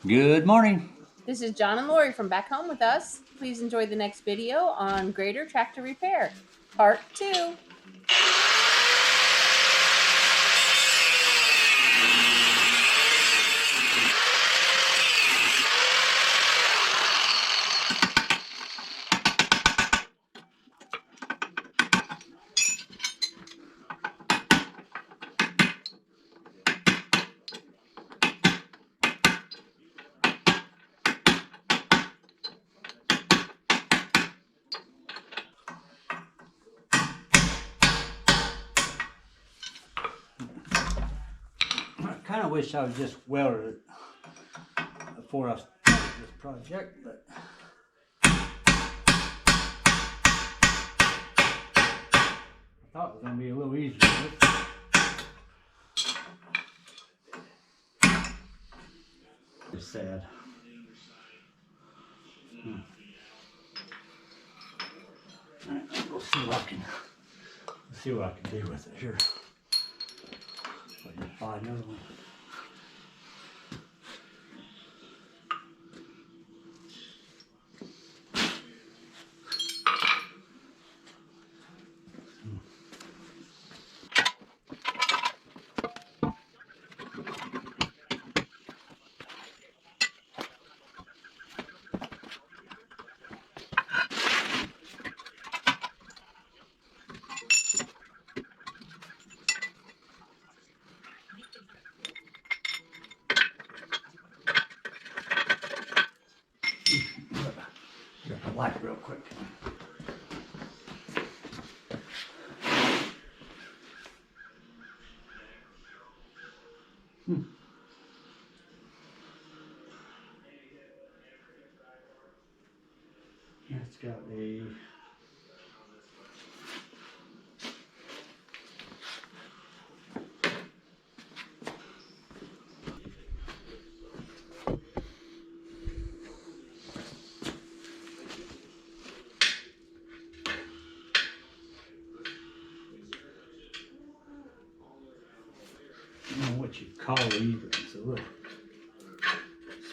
Good morning. This is John and Lori from Back Home with Us. Please enjoy the next video on Grader Tractor Repair, Part 2. I kind of wish I was just welded it before I started this project, but I thought it was going to be a little easier. It's sad. All right, we'll see what I can do with it here. Buy another one. Got the light real quick. It's got a I don't know what you call these, but it's a little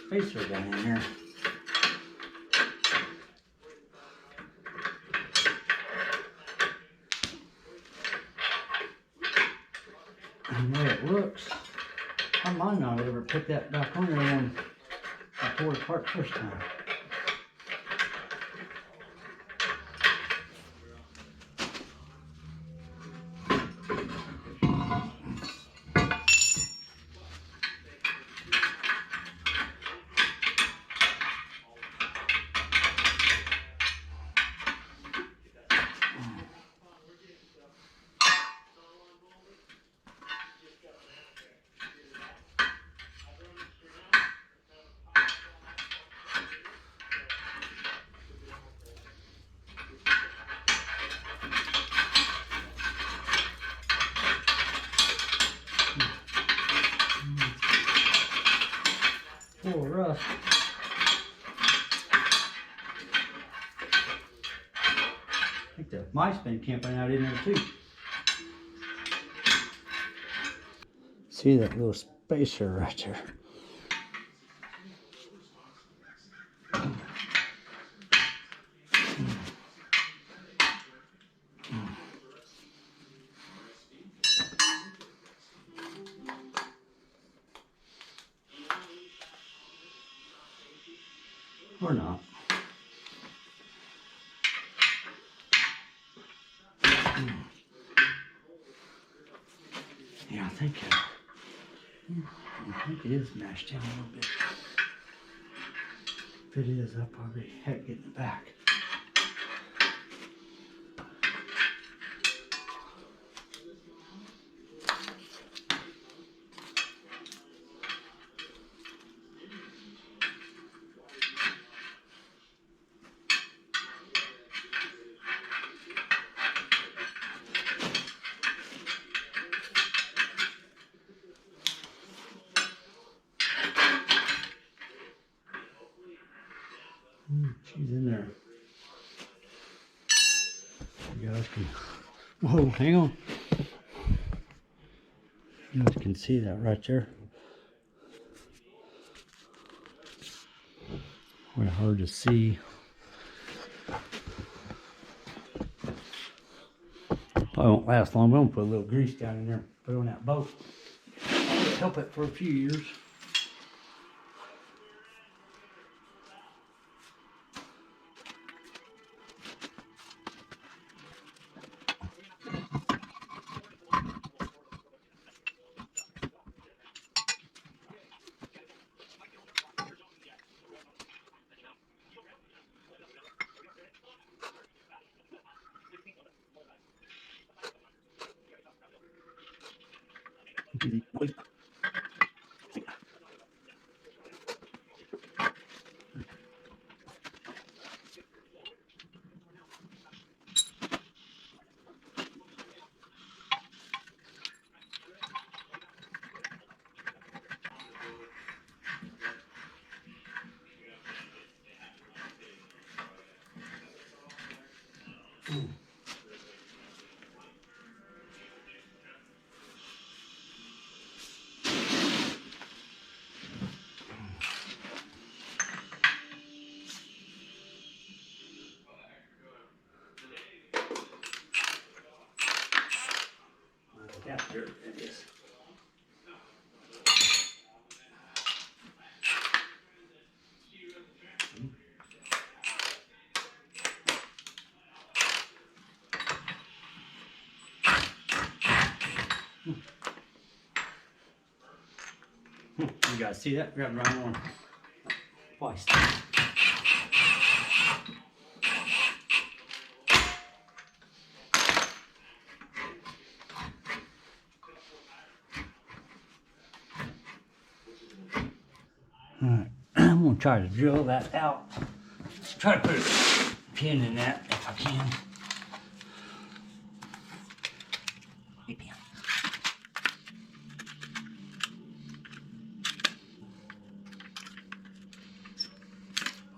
spacer down in there. And the way it looks, I might not ever put that back on there when I tore it apart first time. Full of rust. I think the mice been camping out in there too. See that little spacer right there? Or not. Yeah, I think it is mashed in a little bit. If it is, I'll probably have to get in the back. She's in there. You guys can. Whoa, hang on. You guys can see that right there. Really hard to see. Probably won't last long. We're gonna put a little grease down in there, put it on that boat. Help it for a few years. Yeah, there it is. You guys see that? Grab around one twice. Alright, I'm going to try to drill that out. Let's try to put a pin in that if I can.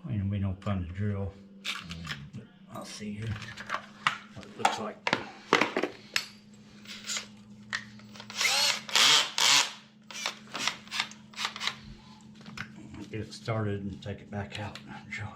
Ain't be no fun to drill. But I'll see here what it looks like. Get it started and take it back out and drill it.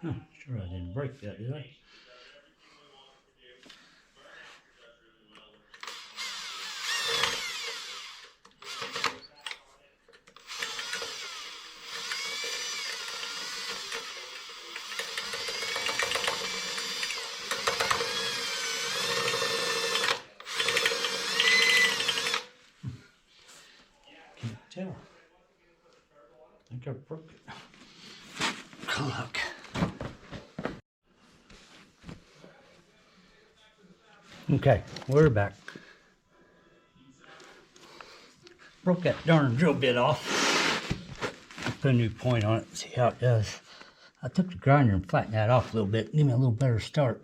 Huh, sure I didn't break that, did I? Can't tell. I think I broke it. Look. Okay, we're back. Broke that darn drill bit off. Put a new point on it, see how it does. I took the grinder and flattened that off a little bit, give me a little better start.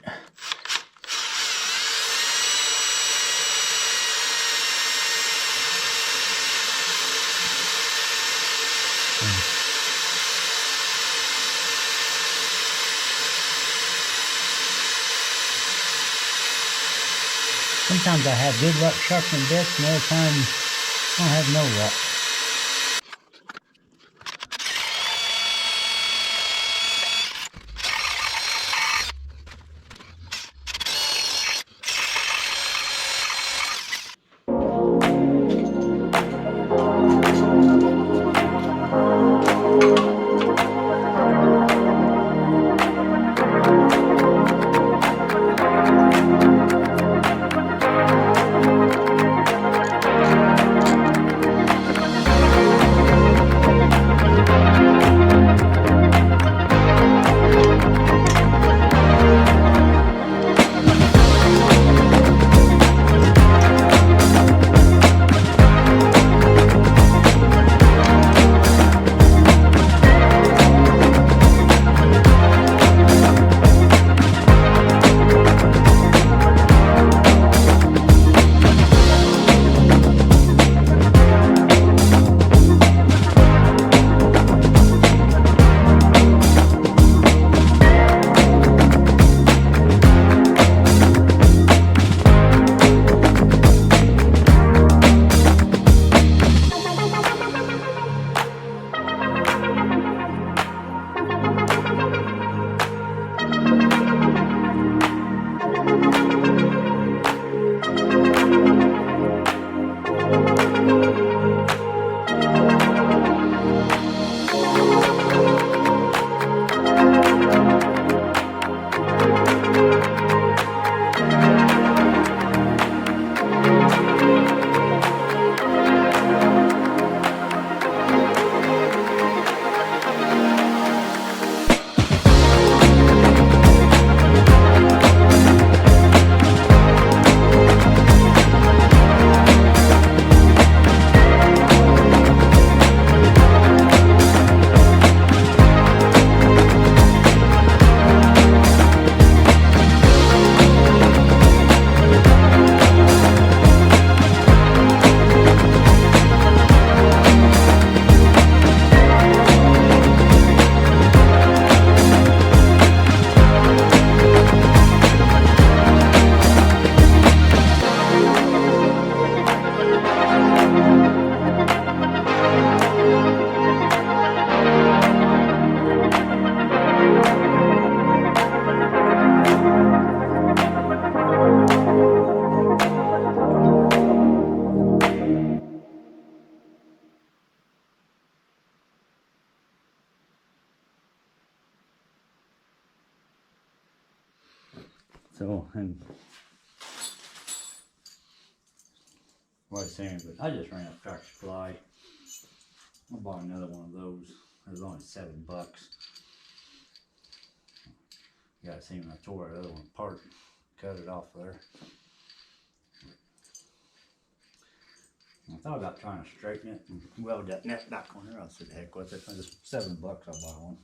Sometimes I have good luck sharpening bits, and other times I don't have no luck. So, and what I was saying, but I just ran up Tractor Supply. I bought another one of those. It was only $7. You gotta see when I tore that other one apart, cut it off there. I thought about trying to straighten it and weld that net back on there. I said, heck with it. Just $7 I bought one.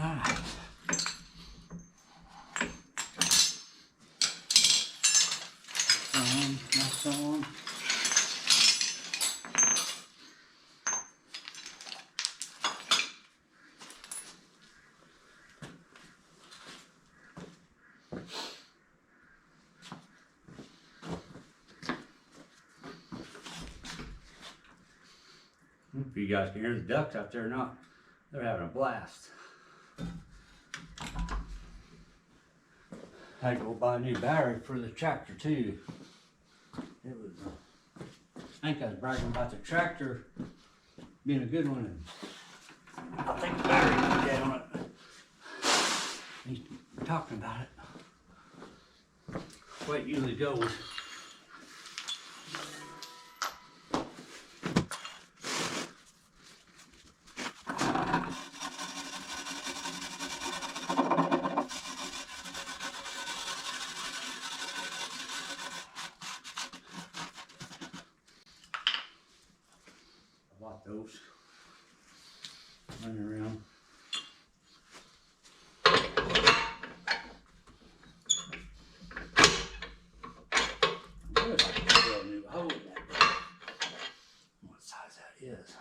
Alright. That's on. If you guys can hear the ducks out there or not, they're having a blast. I had to go buy a new battery for the tractor too. It was, I think I was bragging about the tractor being a good one, and I think the battery was dead on it. He's talking about it. The way it usually goes. I bought those. Running around. Good. I can drill a new hole in that. What size that is.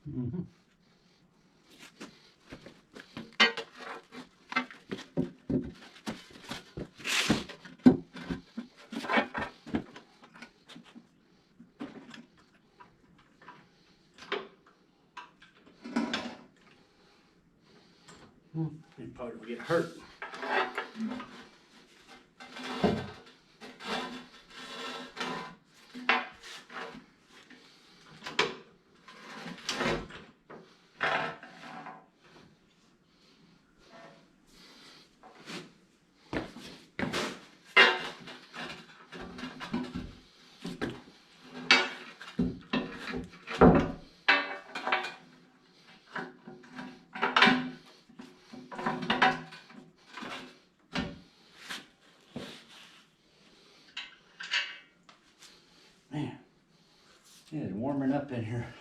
Mm-hmm. You probably will get hurt. Man, it is warming up in here.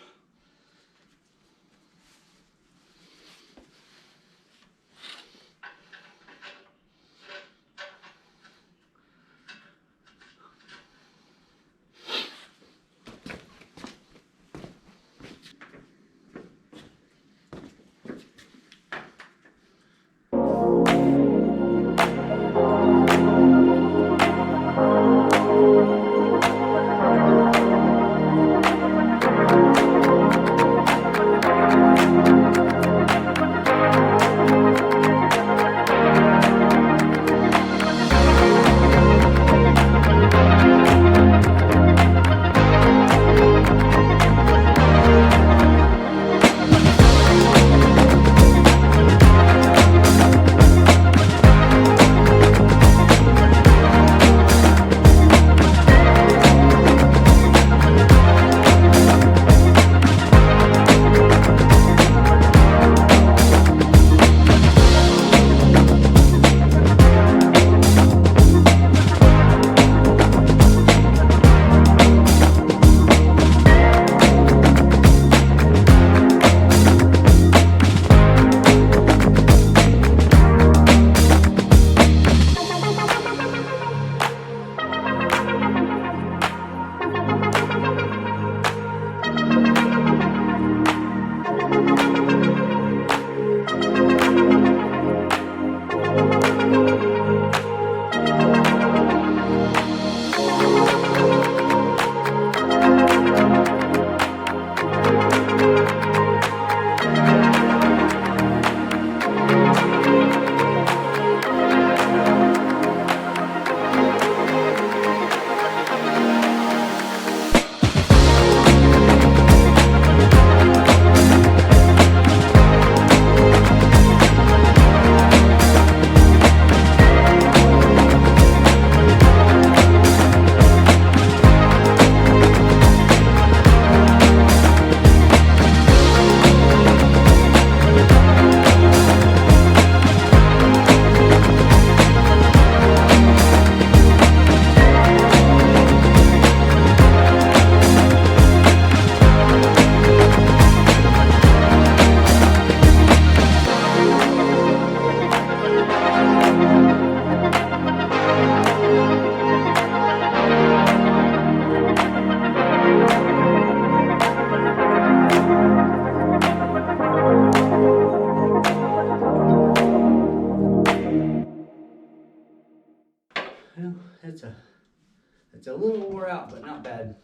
wore out, but not bad.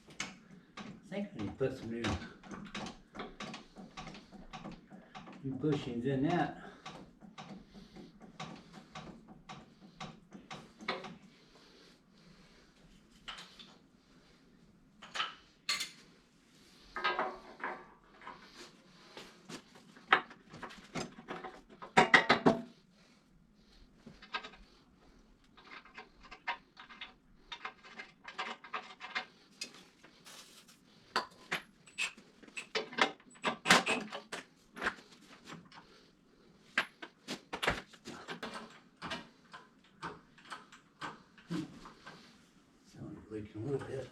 I think I need to put some new bushings in that. Leaking a little bit.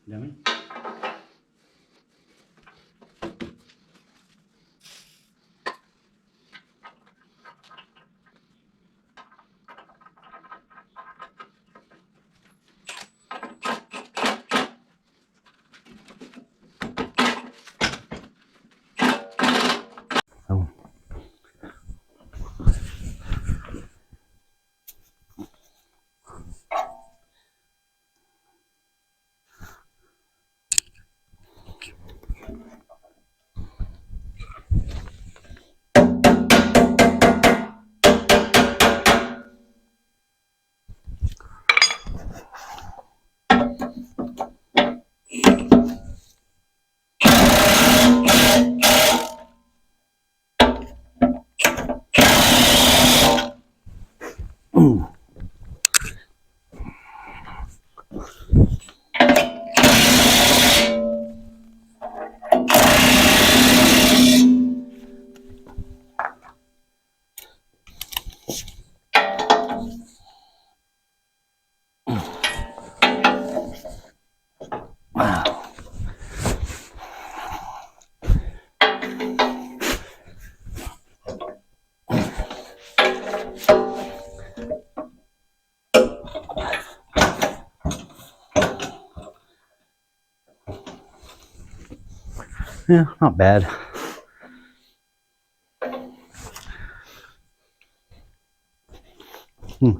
Dummy. Oh. Wow. Yeah, not bad.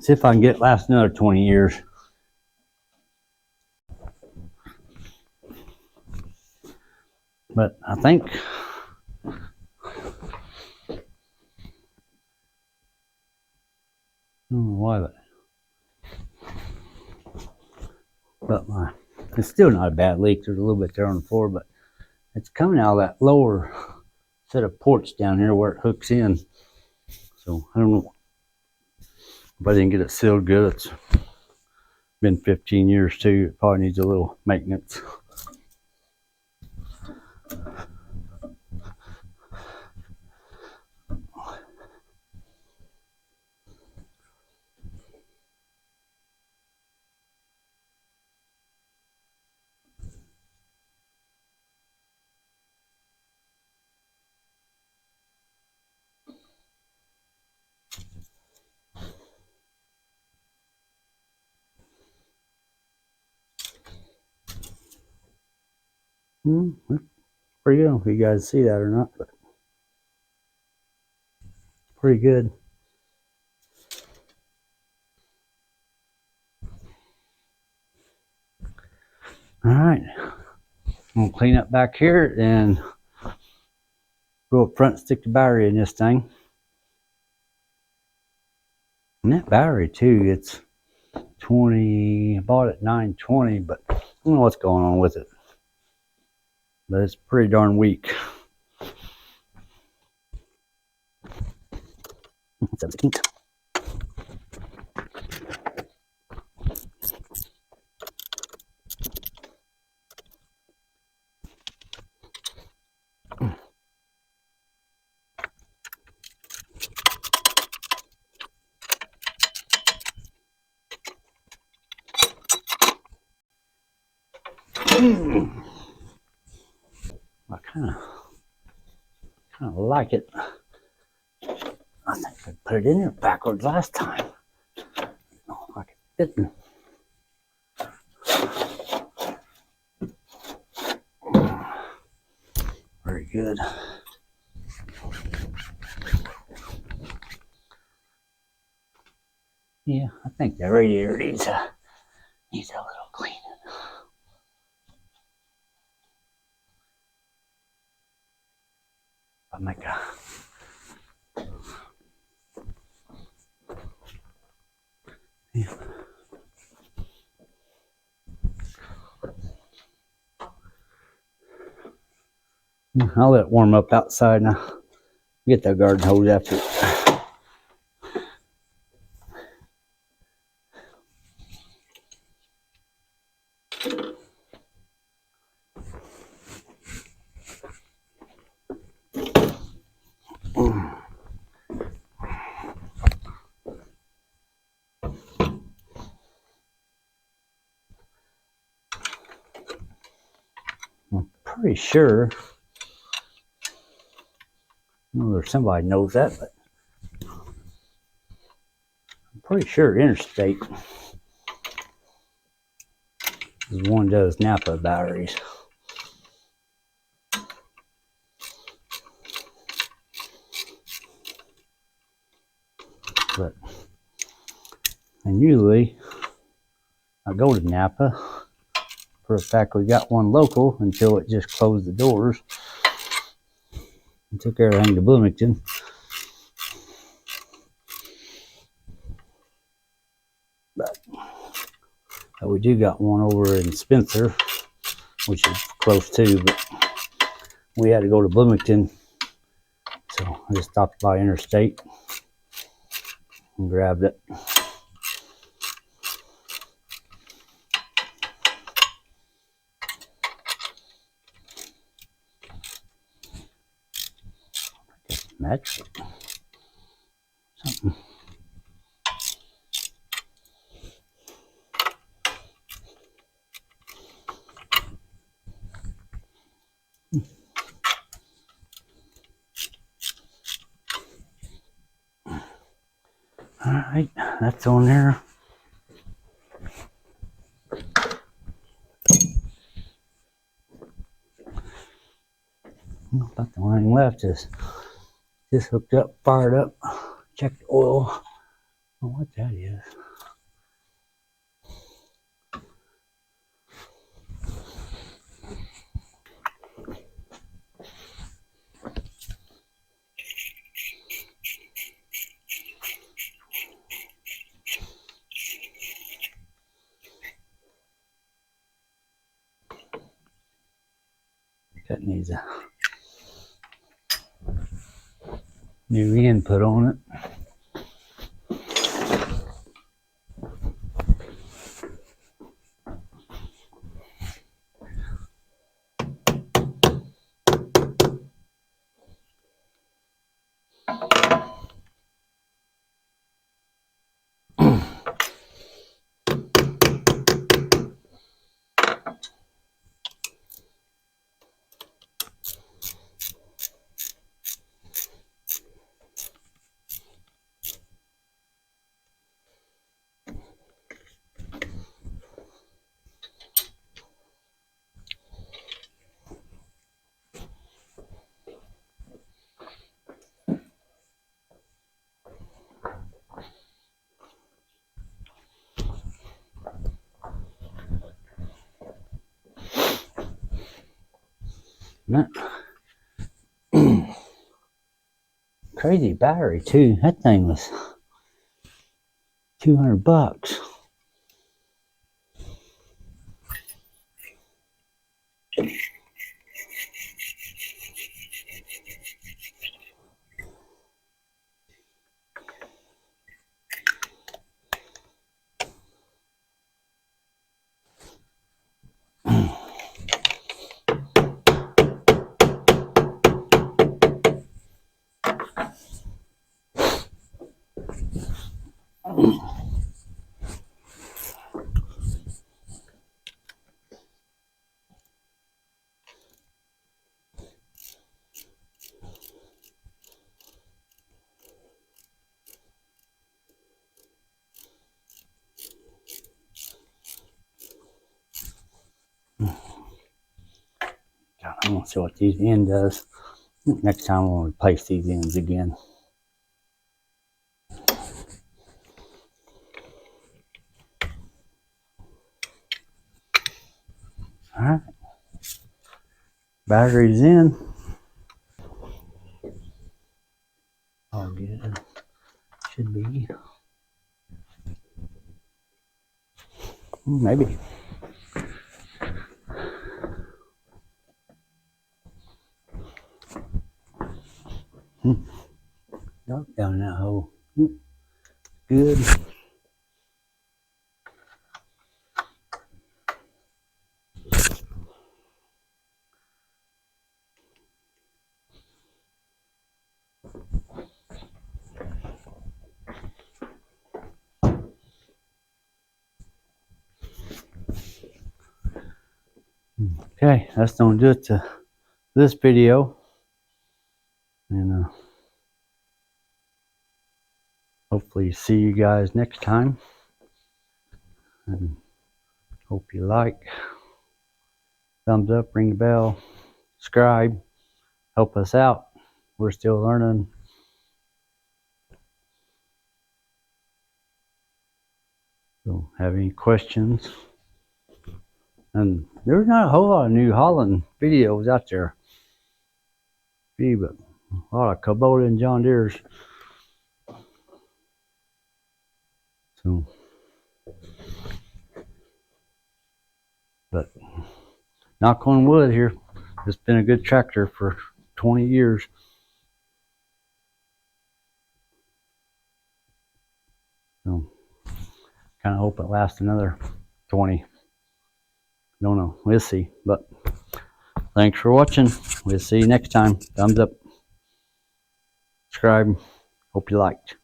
See if I can get it last another 20 years. But I think I don't know why, but it's still not a bad leak. There's a little bit there on the floor, but it's coming out of that lower set of ports down here where it hooks in. So I don't know if I didn't get it sealed good. It's been 15 years too. It probably needs a little maintenance. That's pretty good. I don't know if you guys see that or not, but pretty good. All right, I'm gonna clean up back here and go up front, stick the battery in this thing. And that battery too, it's 20, I bought it 920, but I don't know what's going on with it. But it's pretty darn weak. 17. I kind of like it. I think I put it in there backwards last time. No, like it didn't. Very good. Yeah, I think the radiator needs a little cleaning. I make a yeah. I'll let it warm up outside now. Get that garden hose after. I'm pretty sure. I know there's somebody knows that, but I'm pretty sure Interstate is one does Napa batteries. But and usually I go to Napa. For a fact, we got one local until it just closed the doors and took everything to Bloomington. But we do got one over in Spencer, which is close too, but we had to go to Bloomington, so I just stopped by Interstate and grabbed it. Match something. All right, that's on there. About the only thing left is just hooked up, fired up, check the oil. I don't know what that is. That needs a new input on it. Crazy battery too. That thing was $200. I want to see what these end does. Next time we'll replace these ends again. All right, battery's in. All good. Should be. Maybe. Dark down in that hole. Good. Okay, that's gonna do it to this video. And hopefully see you guys next time. And hope you like. Thumbs up, ring the bell, subscribe, help us out. We're still learning. So, have any questions? And there's not a whole lot of New Holland videos out there. Gee, but a lot of Kubota and John Deere's. So, but knock on wood here. It's been a good tractor for 20 years. So, kind of hope it lasts another 20. Don't know. We'll see. But thanks for watching. We'll see you next time. Thumbs up. Subscribe. Hope you liked.